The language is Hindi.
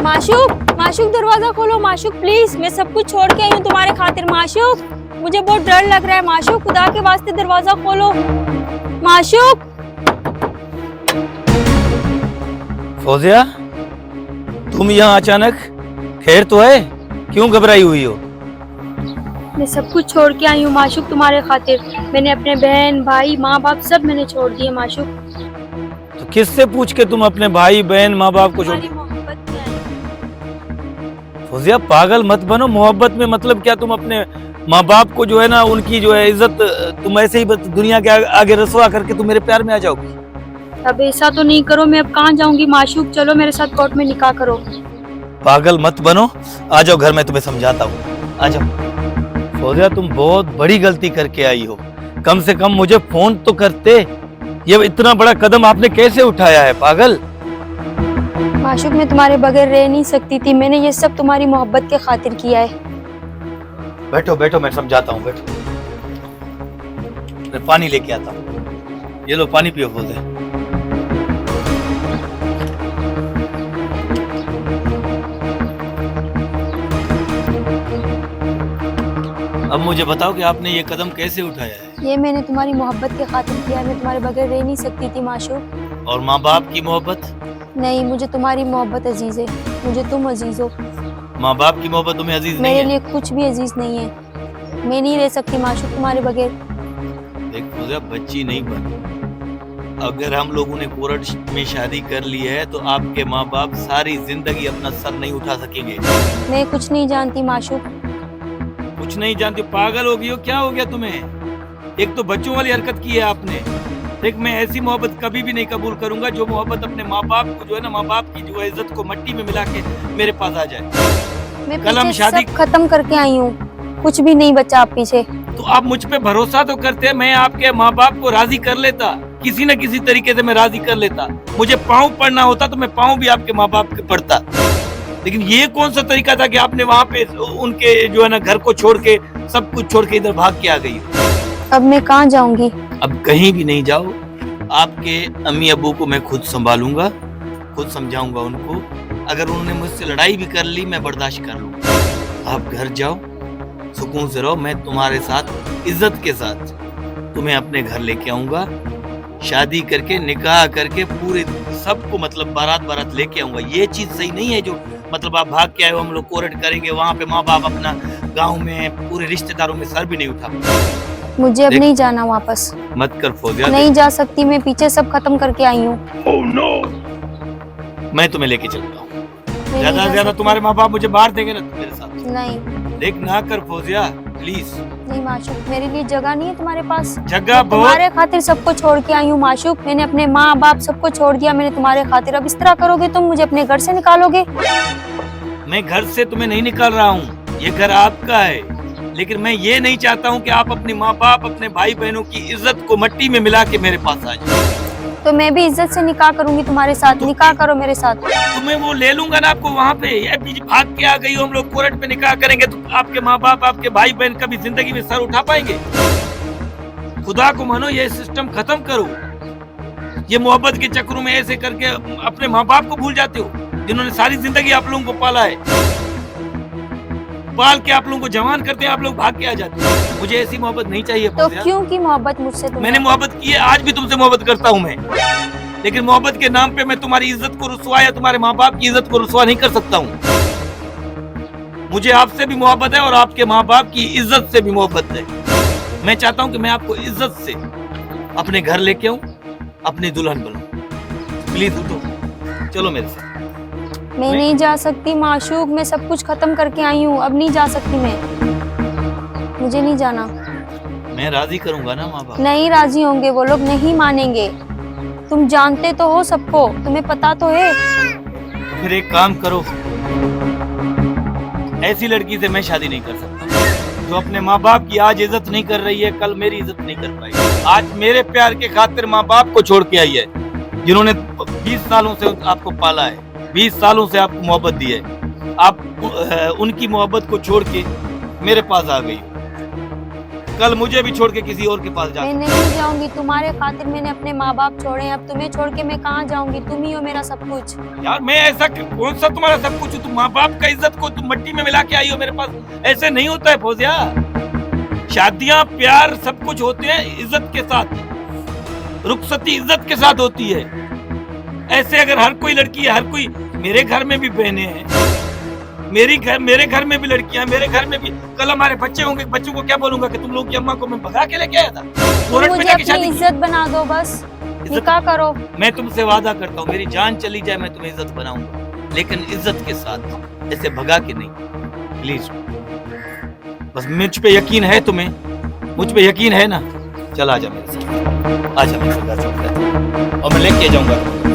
माशूक, माशूक दरवाजा खोलो माशूक प्लीज, मैं सब कुछ छोड़ के आई हूँ तुम्हारे खातिर माशूक, मुझे बहुत डर लग रहा है माशूक, खुदा के वास्ते दरवाजा खोलो माशूक। फौजिया, तुम यहाँ अचानक? खैर तो है? क्यों घबराई हुई हो? मैं सब कुछ छोड़ के आई हूँ माशूक तुम्हारे खातिर, मैंने अपने बहन भाई माँ बाप सब मैंने छोड़ दिए माशूक। तो किससे पूछ के तुम अपने भाई बहन माँ बाप को छोड़? तुम्हारी मोहब्बत में आई। फौजिया पागल मत बनो, मोहब्बत में मतलब क्या? तुम अपने माँ बाप को जो है ना उनकी जो है इज्जत तुम ऐसे ही दुनिया के आगे रसवा करके तुम मेरे प्यार में आ जाओगी? अब ऐसा तो नहीं करो, मैं अब कहाँ जाऊंगी माशूक, चलो मेरे साथ कोर्ट में निकाह करो। पागल मत बनो, आ जाओ घर में तुम्हें समझाता हूँ, आ जाओ। फौजिया तुम बहुत बड़ी गलती करके आई हो, कम से कम मुझे फोन तो करते। ये इतना बड़ा कदम आपने कैसे उठाया है पागल? माशूक मैं तुम्हारे बगैर रह नहीं सकती थी, मैंने ये सब तुम्हारी मोहब्बत के खातिर किया है। बैठो बैठो, मैं समझाता हूँ, बैठो। मैं पानी लेके आता हूँ, ये लो पानी पियो फौजिया। अब मुझे बताओ कि आपने ये कदम कैसे उठाया है? ये मैंने तुम्हारी मोहब्बत के खातिर किया है, मैं तुम्हारे बगैर रह नहीं सकती थी माशूक। और माँ बाप की मोहब्बत? नहीं, मुझे तुम्हारी मोहब्बत अजीज है, मुझे तुम अजीज हो। माँ बाप की मोहब्बत तुम्हें अजीज नहीं मेरे है? लिए कुछ भी अजीज नहीं है, मैं नहीं रह सकती माशूक तुम्हारे बगैर। देख फौजिया, बच्ची नहीं बन, अगर हम लोगों ने कोर्ट में शादी कर ली है तो आपके माँ बाप सारी जिंदगी अपना सर नहीं उठा सकेंगे। मैं कुछ नहीं जानती माशूक। कुछ नहीं जानती? पागल हो गई हो, क्या हो गया तुम्हें? एक तो बच्चों वाली हरकत की है आपने। देख मैं ऐसी मोहब्बत कभी भी नहीं कबूल करूंगा जो मोहब्बत अपने माँ बाप को जो है ना, माँ बाप की जो है इज्जत को मट्टी में मिला के मेरे पास आ जाए। मैं कल हम पीछे शादी सब खत्म करके आई हूँ, कुछ भी नहीं बचा आप पीछे। तो आप मुझ पे भरोसा तो करते, मैं आपके माँ बाप को राजी कर लेता, किसी न किसी तरीके से मैं राजी कर लेता। मुझे पाँव पड़ना होता तो मैं पाँव भी आपके माँ बाप के पड़ता, लेकिन ये कौन सा तरीका था कि आपने वहाँ पे उनके जो है ना घर को छोड़ के सब कुछ छोड़ के इधर भाग के आ गई? अब मैं कहाँ जाऊंगी? अब कहीं भी नहीं जाओ, आपके अम्मी अब्बू को मैं खुद संभालूंगा, खुद समझाऊंगा उनको। अगर उन्होंने मुझसे लड़ाई भी कर ली मैं बर्दाश्त कर लूंगा। आप घर जाओ, सुकून से रहो, मैं तुम्हारे साथ इज्जत के साथ तुम्हें अपने घर लेके आऊंगा, शादी करके निकाह करके पूरे सबको मतलब बारात लेके आऊंगा। ये चीज सही नहीं है जो मतलब आप भाग के आए हो, हम लोग कोर्ट करेंगे वहां पे, माँ बाप अपना गांव में पूरे रिश्तेदारों में सर भी नहीं उठा। मुझे अब नहीं जाना वापस। मत कर फौजिया, नहीं जा सकती, मैं पीछे सब खत्म करके आई हूँ। oh, no! मैं तुम्हें लेके चलता हूँ। मैं ज्यादा नहीं से जा ज्यादा सकती। तुम्हारे माँ बाप मुझे बाहर देंगे ना मेरे साथ? नहीं देख ना कर फौजिया प्लीज। नहीं माशूक, मेरे लिए जगह नहीं है तुम्हारे पास। जगह बहुत। तुम्हारे खातिर सबको छोड़ के आई हूँ माशूक, मैंने अपने माँ बाप सबको छोड़ दिया मैंने तुम्हारे खातिर। अब इस तरह करोगे तुम मुझे अपने घर से निकालोगे? मैं घर से तुम्हें नहीं निकाल रहा हूँ, ये घर आपका है, लेकिन मैं ये नहीं चाहता हूँ कि आप अपने माँ बाप अपने भाई बहनों की इज्जत को मट्टी में मिला के मेरे पास आ जाए। तो मैं भी इज्जत से निकाह करूंगी तुम्हारे साथ, निकाह करो मेरे साथ। तुम्हें वो ले लूंगा ना आपको वहाँ पे, ये बीच भाग के आ गई हो, हम लोग कोर्ट पे निकाह करेंगे तो आपके माँ बाप आपके भाई बहन कभी जिंदगी में सर उठा पाएंगे? खुदा को मानो, ये सिस्टम खत्म करो। ये मोहब्बत के चक्करों में ऐसे करके अपने माँ बाप को भूल जाते हो जिन्होंने सारी जिंदगी आप लोगों को पाला है, पाल के आप लोगों को जवान करते हैं, आप लोग भाग के आ जाते हैं। मुझे ऐसी मोहब्बत नहीं चाहिए। तो क्यों की मोहब्बत मुझसे तुम्हें? मैंने मोहब्बत की है, आज भी तुमसे मोहब्बत करता हूँ मैं, लेकिन मोहब्बत के नाम पे मैं तुम्हारी इज्जत को रुसवा या तुम्हारे माँ बाप की इज्जत को रुसवा नहीं कर सकता हूँ। मुझे आपसे भी मोहब्बत है और आपके माँ बाप की इज्जत से भी मोहब्बत है। मैं चाहता हूँ कि मैं आपको इज्जत से अपने घर लेके आऊँ, अपनी दुल्हन बनूं। प्लीज उठो, चलो मेरे साथ। मैं नहीं जा सकती माशूक, मैं सब कुछ खत्म करके आई हूँ, अब नहीं जा सकती मैं, मुझे नहीं जाना। मैं राजी करूंगा ना माँ बाप? नहीं राजी होंगे वो लोग, नहीं मानेंगे। तुम जानते तो हो सबको, तुम्हें पता तो है। तो फिर एक काम करो, ऐसी लड़की से मैं शादी नहीं कर सकता जो अपने माँ बाप की आज इज्जत नहीं कर रही है, कल मेरी इज्जत नहीं कर पाई। आज मेरे प्यार के खातिर माँ बाप को छोड़ के आई है, जिन्होंने 20 सालों से आपको पाला है, 20 सालों से आपको मोहब्बत दी है। आप उनकी मोहब्बत को छोड़ के मेरे पास आ गई। कल मुझे भी छोड़ के किसी और के पास जा। मैं नहीं जाऊंगी, तुम्हारे खातिर मैंने अपने माँ बाप छोड़े हैं, अब तुम्हें छोड़ के मैं कहाँ जाऊंगी, तुम ही हो मेरा सब कुछ। यार मैं ऐसा कौन सा तुम्हारा सब कुछ हूँ? तुम माँ बाप का इज्जत को तुम मट्टी में मिला के आई हो मेरे पास, ऐसे नहीं होता है फौजिया। शादियां प्यार सब कुछ होते हैं इज्जत के साथ, रुखसती इज्जत के साथ होती है। ऐसे अगर हर कोई लड़की है, हर कोई, मेरे घर में भी बहनें हैं, मेरे घर में भी लड़कियां, मेरे घर में भी कल हमारे बच्चे होंगे, बच्चों को क्या बोलूंगा कि तुम लोग की अम्मा को मैं भगा के लेके आया था, कोर्ट में मुझे जाके अपनी शादी की। इज्जत बना दो, बस निकाह करो। मैं तुमसे वादा करता हूँ, मेरी जान चली जाए मैं तुम्हें इज्जत बनाऊंगा, लेकिन इज्जत के साथ, ऐसे भगा के नहीं, प्लीज। बस मुझ पे यकीन है तुम्हें, मुझ पे यकीन है ना? चल आजा मेरे साथ, आजा मेरे साथ, और मैं लेके जाऊंगा।